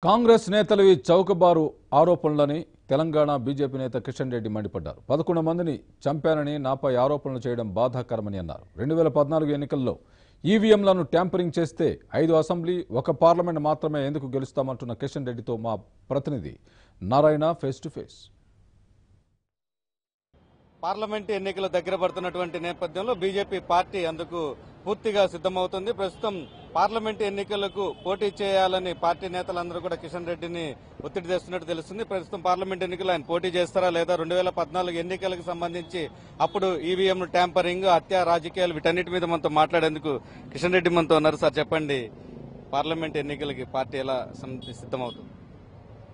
కాంగ్రెస్ నేతలు ఈ చౌకబారు ఆరోపణలని తెలంగాణ బీజేపీ నేత కిషన్ రెడ్డి మండిపడ్డారు. 11 మందిని చంపారని నాపై ఆరోపణలు చేయడం బాధాకరమని అన్నారు. 2014 ఎన్నికల్లో ఈవీఎంలను ట్యాంపరింగ్ చేస్తే 5 అసెంబ్లీ, 1 పార్లమెంట్ మాత్రమే ఎందుకు గెలుస్తామంటున్న కిషన్ రెడ్డితో మా ప్రతినిధి Narayana face to face. Parliament ఎన్నికలు దగ్గర పడుతున్నటువంటి నేపథ్యంలో బీజేపీ పార్టీ అందుకు పూర్తిగా సిద్దమవుతుంది. ప్రస్తుతం పార్లమెంటు ఎన్నికలకు పోటీ చేయాలని పార్టీ నేతలందరూ కూడా కిషన్ రెడ్డిని ఒత్తిడి తెస్తున్నట్టు తెలుస్తుంది. ప్రస్తుతం పార్లమెంటు ఎన్నికలు ఆయన పోటీ చేస్తారా లేదా, 2014 ఎన్నికలకు సంబంధించి అప్పుడు ఈవీఎం ట్యాంపరింగ్, హత్య రాజకీయాలు వీటన్నిటి మీద మనతో మాట్లాడేందుకు కిషన్ రెడ్డి మనతో ఉన్నారు. సార్ చెప్పండి, పార్లమెంటు ఎన్నికలకి పార్టీ ఎలా సిద్దమవుతుంది?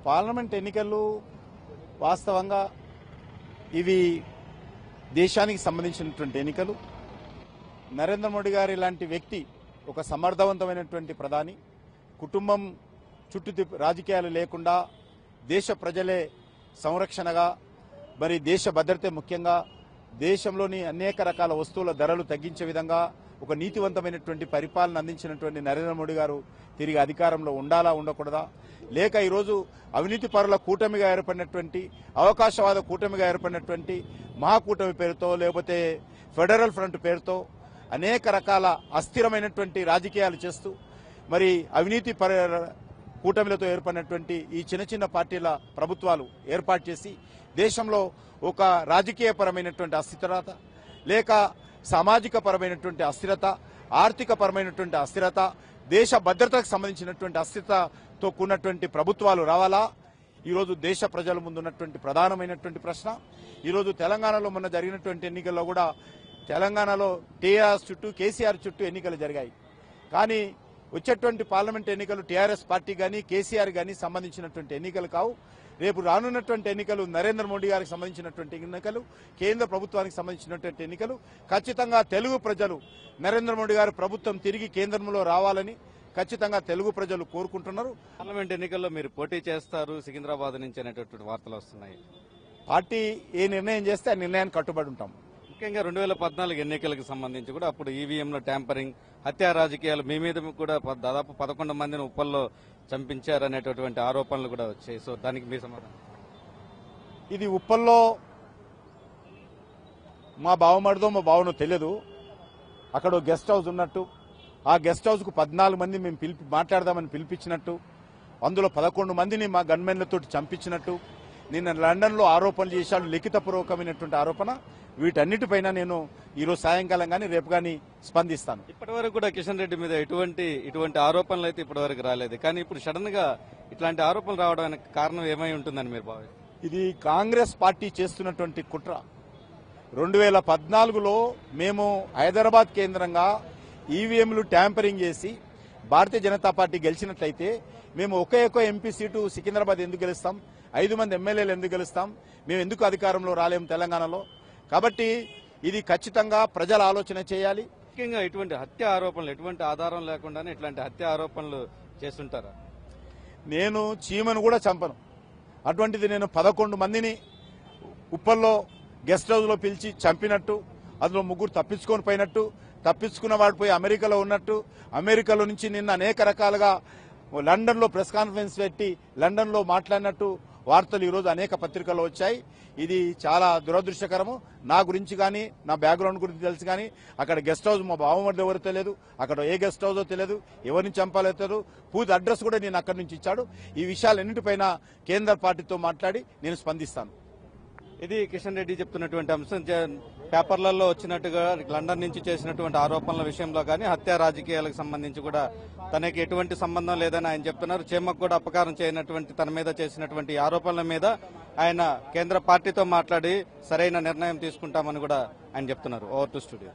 పార్లమెంట్ ఎన్నికలు వాస్తవంగా ఇవి దేశానికి సంబంధించినటువంటి ఎన్నికలు. నరేంద్ర మోడీ గారి లాంటి వ్యక్తి, ఒక సమర్థవంతమైనటువంటి ప్రధాని, కుటుంబం చుట్టూ రాజకీయాలు లేకుండా దేశ ప్రజలే సంరక్షణగా, మరి దేశ భద్రతే ముఖ్యంగా దేశంలోని అనేక రకాల వస్తువుల ధరలు తగ్గించే విధంగా ఒక నీతివంతమైనటువంటి పరిపాలన అందించినటువంటి నరేంద్ర మోడీ గారు తిరిగి అధికారంలో ఉండాలా ఉండకూడదా, లేక ఈరోజు అవినీతి పరుల కూటమిగా ఏర్పడినటువంటి, అవకాశవాద కూటమిగా ఏర్పడినటువంటి మహాకూటమి పేరుతో, లేకపోతే ఫెడరల్ ఫ్రంట్ పేరుతో అనేక రకాల అస్థిరమైనటువంటి రాజకీయాలు చేస్తూ, మరి అవినీతి కూటమిలతో ఏర్పడినటువంటి ఈ చిన్న చిన్న పార్టీల ప్రభుత్వాలు ఏర్పాటు చేసి దేశంలో ఒక రాజకీయపరమైనటువంటి అస్థిరత, లేక సామాజిక పరమైనటువంటి అస్థిరత, ఆర్థిక పరమైనటువంటి అస్థిరత, దేశ భద్రతకు సంబంధించినటువంటి అస్థిరతతో కూడినటువంటి ప్రభుత్వాలు రావాలా? ఈరోజు దేశ ప్రజల ముందున్నటువంటి ప్రధానమైనటువంటి ప్రశ్న. ఈరోజు తెలంగాణలో మొన్న జరిగినటువంటి ఎన్నికల్లో కూడా తెలంగాణలో టీఆర్ఎస్ చుట్టూ, కేసీఆర్ చుట్టూ ఎన్నికలు జరిగాయి. కానీ వచ్చేటువంటి పార్లమెంట్ ఎన్నికలు టీఆర్ఎస్ పార్టీ కానీ కేసీఆర్ కానీ సంబంధించినటువంటి ఎన్నికలు కావు. రేపు రానున్నటువంటి ఎన్నికలు నరేంద్ర మోడీ గారికి సంబంధించినటువంటి ఎన్నికలు, కేంద్ర ప్రభుత్వానికి సంబంధించినటువంటి ఎన్నికలు. ఖచ్చితంగా తెలుగు ప్రజలు నరేంద్ర మోడీ గారి ప్రభుత్వం తిరిగి కేంద్రంలో రావాలని ఖచ్చితంగా తెలుగు ప్రజలు కోరుకుంటున్నారు. పార్లమెంట్ ఎన్నికల్లో మీరు పోటీ చేస్తారు సికింద్రాబాద్ నుంచి అనేటటువంటి వార్తలు వస్తున్నాయి. పార్టీ ఏ నిర్ణయం చేస్తే ఆ నిర్ణయానికి కట్టుబడి ఉంటాం. ముఖ్యంగా 2014 ఎన్నికలకు సంబంధించి కూడా అప్పుడు ఈవీఎంలో ట్యాంపరింగ్, హత్యా రాజకీయాలు, మీ మీద కూడా దాదాపు 11 మందిని ఉప్పల్లో చంపించారనేటటువంటి ఆరోపణలు కూడా వచ్చాయి. సో దానికి మీ సమాధానం? ఇది ఉప్పల్లో మా బావమరిదో మా బావనో తెలియదు. అక్కడ గెస్ట్ హౌస్ ఉన్నట్టు, ఆ గెస్ట్ హౌస్కు 14 మంది మేము మాట్లాడదామని పిలిపించినట్టు, అందులో 11 మందిని మా గన్మెన్లతో చంపించినట్టు నిన్న లండన్లో ఆరోపణలు చేశాడు, లిఖితపూర్వకమైనటువంటి ఆరోపణ. వీటన్నిటిపైన నేను ఈరోజు సాయంకాలం కానీ రేపు కానీ స్పందిస్తాను. ఇప్పటివరకు కూడా కిషన్ రెడ్డి మీద ఇటువంటి ఆరోపణలు అయితే ఇప్పటివరకు రాలేదు. కానీ ఇప్పుడు సడన్ గా ఇట్లాంటి ఆరోపణలు రావడానికి కారణం ఏమై ఉంటుందని మీరు భావిస్తారు? ఇది కాంగ్రెస్ పార్టీ చేస్తున్నటువంటి కుట్ర. 2014లో మేము హైదరాబాద్ కేంద్రంగా ఈవీఎంలు ట్యాంపరింగ్ చేసి భారతీయ జనతా పార్టీ గెలిచినట్లయితే మేము ఒకే ఎంపీ సీటు సికింద్రాబాద్ ఎందుకు గెలుస్తాం, 5 మంది ఎమ్మెల్యేలు ఎందుకు గెలుస్తాం, మేము ఎందుకు అధికారంలో రాలేము తెలంగాణలో? కాబట్టి ఇది ఖచ్చితంగా ప్రజల ఆలోచన చేయాలి. ముఖ్యంగా ఇటువంటి హత్య ఆరోపణలు ఎటువంటి ఆధారం లేకుండానే ఇట్లాంటి హత్య ఆరోపణలు చేస్తుంటారా? నేను చీమను కూడా చంపను. అటువంటిది నేను 11 మందిని ఉప్పల్లో గెస్ట్ హౌస్ లో పిలిచి చంపినట్టు, అందులో 3 తప్పించుకొని పోయినట్టు, తప్పించుకున్న వాడు పోయి అమెరికాలో ఉన్నట్టు, అమెరికాలో నుంచి నిన్న అనేక రకాలుగా లండన్ లో ప్రెస్ కాన్ఫరెన్స్ పెట్టి లండన్ లో మాట్లాడినట్టు వార్తలు ఈరోజు అనేక పత్రికల్లో వచ్చాయి. ఇది చాలా దురదృష్టకరము. నా గురించి కానీ, నా బ్యాక్గ్రౌండ్ గురించి తెలుసు, కానీ అక్కడ గెస్ట్ హౌస్ మా బావమరిది ఎవరో తెలియదు, అక్కడ ఏ గెస్ట్ హౌసో తెలియదు, ఎవరిని చంపాలో తెలియదు, పూర్తి అడ్రస్ కూడా నేను అక్కడి నుంచి ఇచ్చాడు. ఈ విషయాలన్నింటిపైన కేంద్ర పార్టీతో మాట్లాడి నేను స్పందిస్తాను. ఇది కిషన్ రెడ్డి చెప్తున్నటువంటి అంశం. పేపర్లలో వచ్చినట్టుగా లండన్ నుంచి చేసినటువంటి ఆరోపణల విషయంలో కానీ హత్యా రాజకీయాలకు సంబంధించి కూడా తనకి ఎటువంటి సంబంధం లేదని ఆయన చెప్తున్నారు. చేమకు కూడా అపకారం చేయనటువంటి తన మీద చేసినటువంటి ఆరోపణల మీద ఆయన కేంద్ర పార్టీతో మాట్లాడి సరైన నిర్ణయం తీసుకుంటామని కూడా ఆయన చెప్తున్నారు. Over to studio.